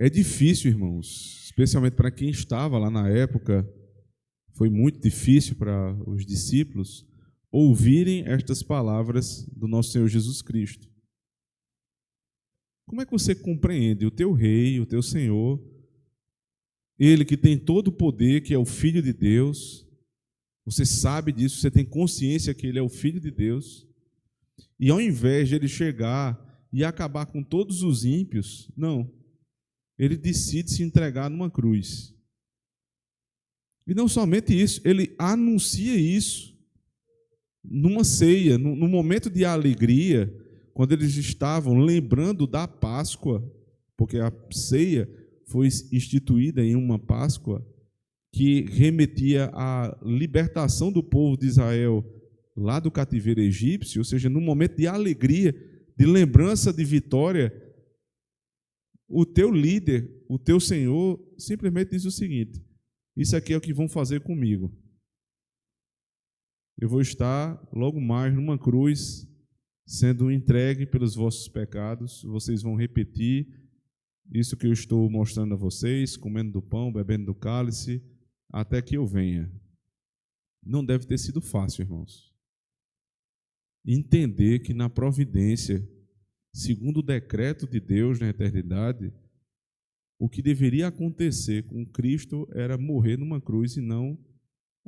É difícil, irmãos, especialmente para quem estava lá na época, foi muito difícil para os discípulos ouvirem estas palavras do nosso Senhor Jesus Cristo. Como é que você compreende o teu rei, o teu Senhor, ele que tem todo o poder, que é o Filho de Deus, você sabe disso, você tem consciência que ele é o Filho de Deus, e ao invés de ele chegar e acabar com todos os ímpios, não, ele decide se entregar numa cruz. E não somente isso, ele anuncia isso numa ceia, num momento de alegria, quando eles estavam lembrando da Páscoa, porque a ceia foi instituída em uma Páscoa que remetia à libertação do povo de Israel lá do cativeiro egípcio, ou seja, num momento de alegria, de lembrança de vitória, o teu líder, o teu Senhor, simplesmente diz o seguinte: isso aqui é o que vão fazer comigo. Eu vou estar logo mais numa cruz, sendo entregue pelos vossos pecados, vocês vão repetir isso que eu estou mostrando a vocês, comendo do pão, bebendo do cálice, até que eu venha. Não deve ter sido fácil, irmãos. Entender que na providência, segundo o decreto de Deus na eternidade, o que deveria acontecer com Cristo era morrer numa cruz e não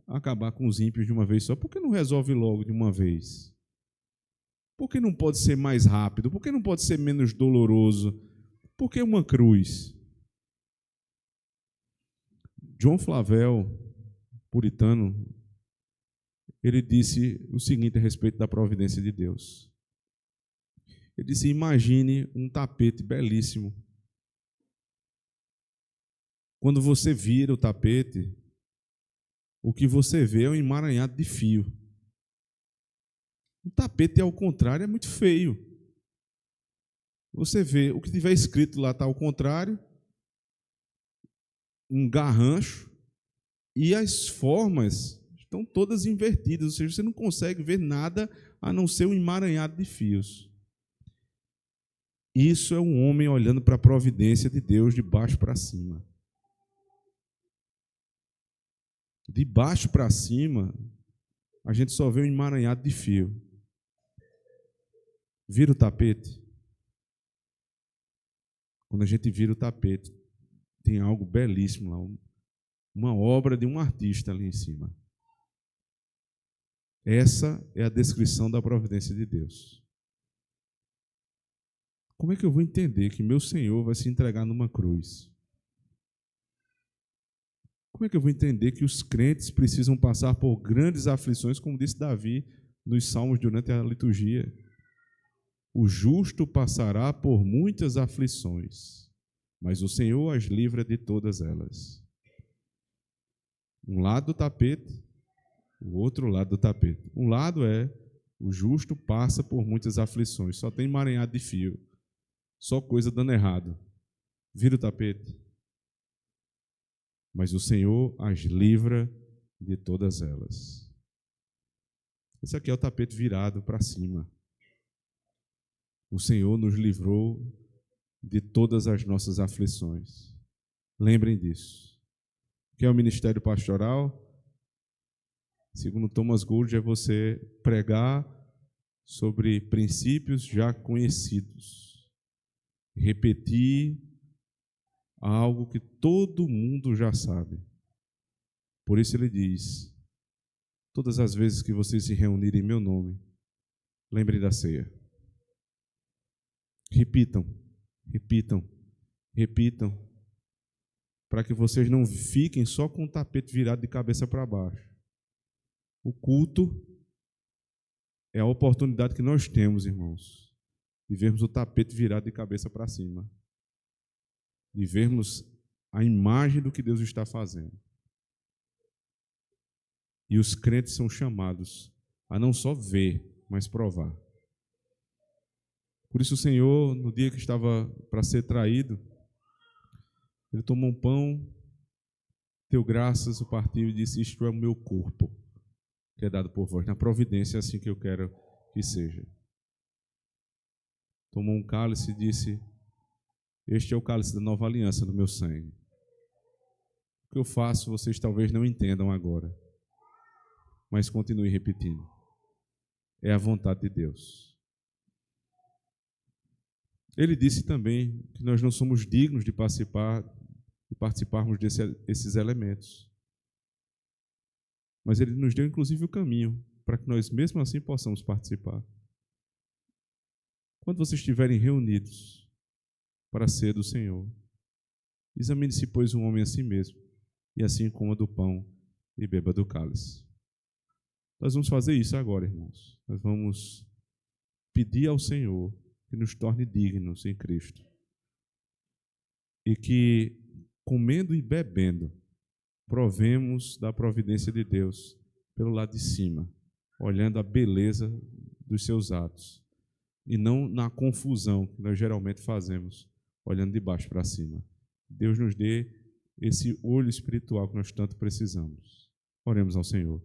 acabar com os ímpios de uma vez só. Por que não resolve logo de uma vez? Por que não pode ser mais rápido? Por que não pode ser menos doloroso? Por que uma cruz? João Flavel, puritano, ele disse o seguinte a respeito da providência de Deus. Ele disse: imagine um tapete belíssimo. Quando você vira o tapete, o que você vê é um emaranhado de fio. O tapete, ao contrário, é muito feio. Você vê, o que tiver escrito lá está ao contrário, um garrancho, e as formas estão todas invertidas, ou seja, você não consegue ver nada a não ser um emaranhado de fios. Isso é um homem olhando para a providência de Deus de baixo para cima. De baixo para cima, a gente só vê um emaranhado de fio. Vira o tapete. Quando a gente vira o tapete, tem algo belíssimo lá, uma obra de um artista ali em cima. Essa é a descrição da providência de Deus. Como é que eu vou entender que meu Senhor vai se entregar numa cruz? Como é que eu vou entender que os crentes precisam passar por grandes aflições, como disse Davi nos Salmos durante a liturgia? O justo passará por muitas aflições, mas o Senhor as livra de todas elas. Um lado do tapete, o outro lado do tapete. Um lado é o justo passa por muitas aflições, só tem emaranhado de fio, só coisa dando errado. Vira o tapete. Mas o Senhor as livra de todas elas. Esse aqui é o tapete virado para cima. O Senhor nos livrou de todas as nossas aflições. Lembrem disso. O que é o ministério pastoral? Segundo Thomas Gould, é você pregar sobre princípios já conhecidos. Repetir algo que todo mundo já sabe. Por isso ele diz: todas as vezes que vocês se reunirem em meu nome, lembrem da ceia. Repitam, repitam, repitam, para que vocês não fiquem só com o tapete virado de cabeça para baixo. O culto é a oportunidade que nós temos, irmãos, de vermos o tapete virado de cabeça para cima, de vermos a imagem do que Deus está fazendo. E os crentes são chamados a não só ver, mas provar. Por isso o Senhor, no dia que estava para ser traído, ele tomou um pão, deu graças, o partiu e disse: isto é o meu corpo, que é dado por vós. Na providência é assim que eu quero que seja. Tomou um cálice e disse: Este é o cálice da nova aliança do meu sangue. O que eu faço, vocês talvez não entendam agora, mas continue repetindo. É a vontade de Deus. Ele disse também que nós não somos dignos de participarmos desses elementos. Mas ele nos deu inclusive o caminho para que nós mesmo assim possamos participar. Quando vocês estiverem reunidos para a ceia do Senhor, examine-se, pois, um homem a si mesmo, e assim coma do pão e beba do cálice. Nós vamos fazer isso agora, irmãos. Nós vamos pedir ao Senhor que nos torne dignos em Cristo. E que, comendo e bebendo, provemos da providência de Deus pelo lado de cima, olhando a beleza dos seus atos, e não na confusão que nós geralmente fazemos, olhando de baixo para cima. Deus nos dê esse olho espiritual que nós tanto precisamos. Oremos ao Senhor.